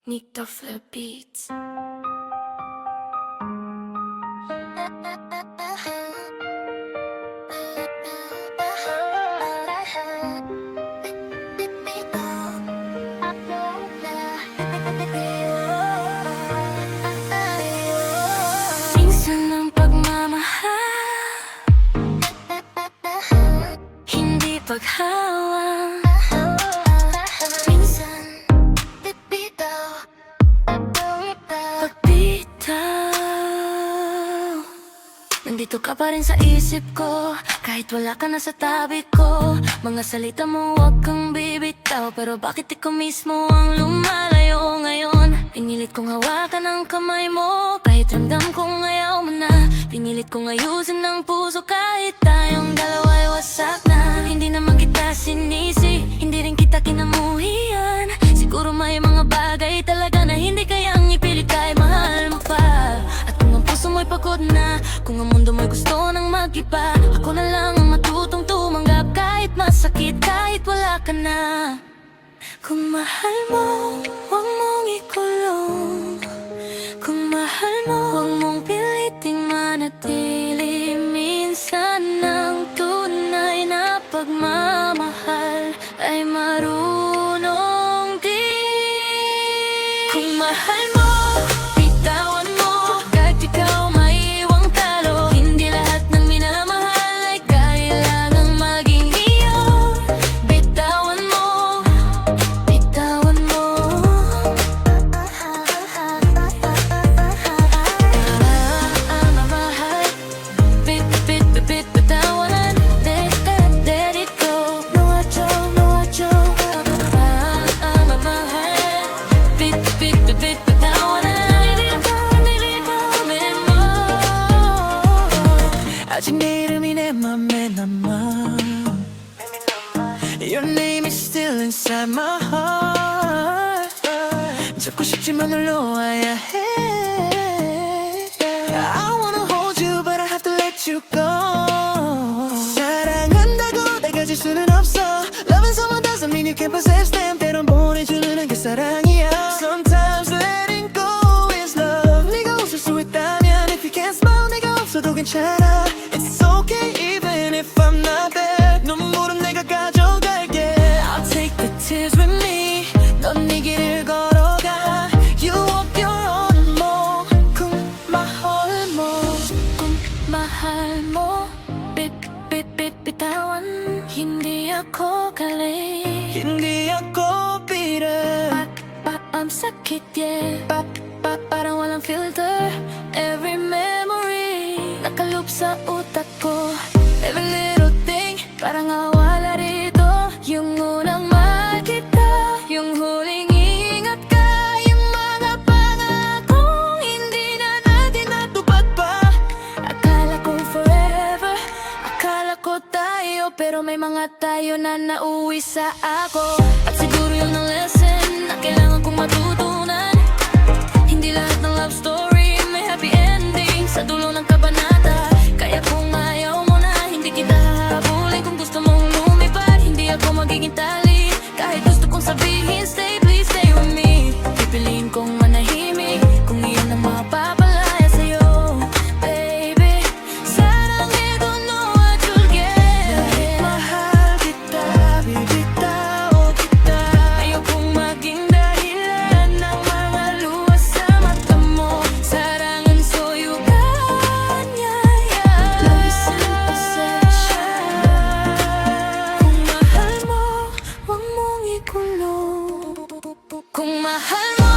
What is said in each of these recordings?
Nick the Flip Beats. Minsan ang pagmamahal, hindi paghawang. Minsan pagbitaw. Nandito ka pa rin sa isip ko, kahit wala ka na sa tabi ko. Mga salita mo wag kang bibitaw, pero bakit ikaw mismo ang lumalayo ngayon? Pinilit kong hawakan ang kamay mo, kahit ramdam kong ayaw mo na. Pinilit kong ayusin ang puso, kahit tayong dalawa ay wasak na. Hindi naman kita sinisi, hindi rin kita kinamuhian. Siguro may mga bagay talaga na hindi kayang ipilit kahit mahal mo pa. At kung ang puso mo'y pagod na, kung ang mundo mo'y gusto nang mag-iba, ako na lang ang matutong tumanggap kahit masakit, kahit wala ka na. Kung mahal mo, huwag mong ikulong. Kung mahal mo, huwag mong piliting manatili. Minsan ang tunay na pagmamahal ay marunong din. Kung mahal mo, bitawan mo, kahit ikaw maiwang talo. Hindi lahat ng minamahal ay kailangang maging iyo. Bitawan mo, bitawan mo. Mamahal, bitawan. Let it go. No acho, no acho. Mamahal, bitawan. 아직 내 이름이 내 맘에 남아. Your name is still inside my heart. 잡고 싶지만 널 놓아야 해. I wanna hold you but I have to let you go. 사랑한다고 다 가질 수는 없어. Loving someone doesn't mean you can possess them. 때론 보내주는 게 사랑이야. Sometimes letting go is love. 네가 웃을 수 있다면 if you can't smile 내가 없어도 괜찮아. It's okay even if I'm not there. 눈물은 내가 가져갈게. I'll take the tears with me. 넌 네 길을 걸어가. You walk your own walk. kung mahal mo, Kung mahal mo, bitawan. Hindi ako galing, hindi ako pira. ang sakit, yeah. Parang walang filter. Every memory nakaloop sa utak ko. Every little thing parang nawala rito. Yung unang mahal kita, yung huling ingat ka, yung mga pangakong hindi na natin natupad pa. Akala ko forever, akala ko tayo, pero may mga tayo na nauwi sa ako. At siguro yun ang lesson na kailangan kong matutunan. Hindi lahat ng love story may happy ending sa dulo ng kabanata. Kaya kung ayaw mo na, hindi kita hahabulin. Kung gusto mong lumipad, hindi ako magiging tali. Kahit gusto kong sabihin, stay, please stay with me. Pipiliin kong manahimik kung iyan ang mapapalaya sa'yo, baby. Sarang ito, no, what you'll get. mahal kita, bibitaw kita. Ayokong maging dahilan ng mga luha sa mata mo. Sarangan soyugan niya, yeah. Love is in possession. Kung mahal mo, huwag mong ikulong. Kung mahal mo,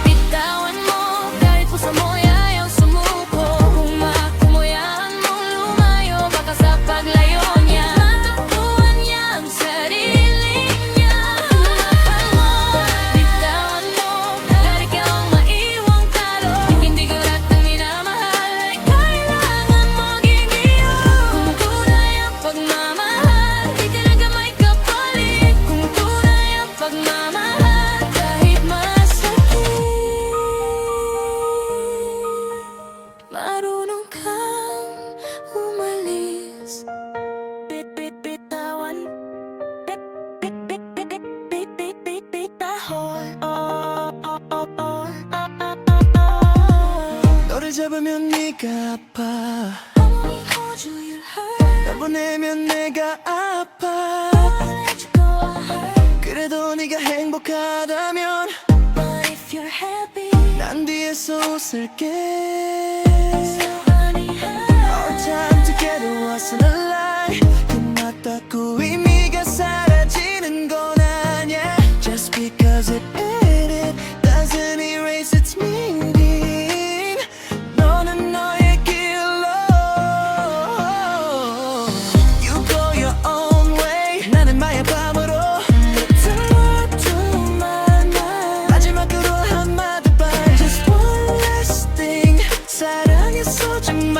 bitawan mo, kahit puso mo'y ayaw sumuko. Kung makumoyaan mong lumayo, baka sa paglayo niya matakbuhan niya ang sarili niya. Kung mahal mo, bitawan mo, kahit ikaw ang maiwang talo. Hindi ko lahat ng minamahal ay kailangan maging iyo. Kung tunay ang pagmamahal, di talaga may kapalit. Kung tunay ang pagmamahal, kahit mas 잡으면 네가 아파 Only hold you, you hurt. 날 보내면 내가 아파 Let you go, I hurt. 그래도 네가 행복하다면 But if you're happy, 난 뒤에서 웃을게 so honey, Our time together wasn't a lie 끝났다고 의미가 사라지는 건 아니야 Just because it ended doesn't erase its meaning 너는 너의 길로 You go your own way 나는 나의 밤으로 끝을 두만나 마지막으로 한마디 반 Just one last thing 사랑의 소중함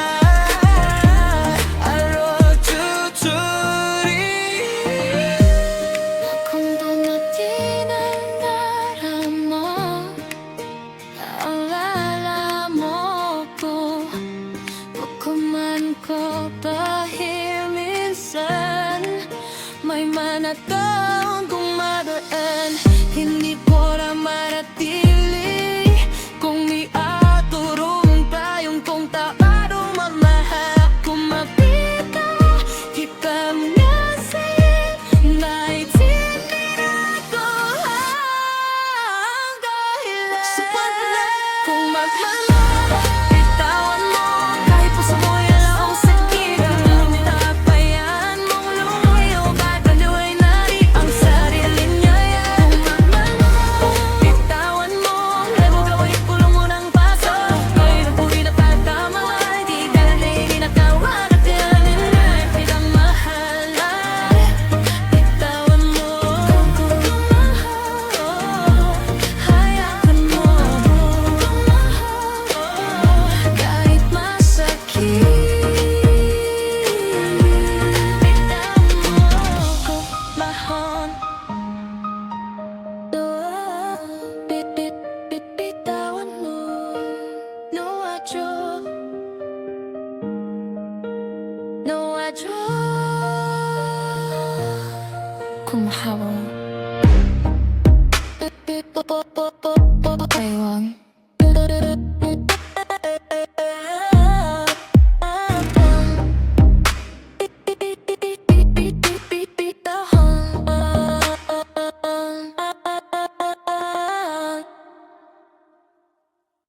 I wrote you 둘이 Cuando no tienes nada mo Alala mo ko Bagaman ko dahil minsan May manataon kung madaan Hindi ko na manatili Kung iatulong tayong kung taaro mamahal Kung mapita kita mengasih Naiintindihan ko ang dahilan Kung magmahal, bitawan mo Kahit puso mo'y alam sakit Tapayan mong lumayo Kahit aliway nari ang sarili niya Kung magmahal, bitawan mo Lebo gawin pulong mo ng paso Ngayon ang buhay na pagkamahal Di ka lang naiinatawag at yanin na kitang mahalan Bitawan mo kung mahal Hayakan mo kahit masakit Bitawan mo kung mahal Bitawan mo Nuwadyo Nuwadyo Kung mahal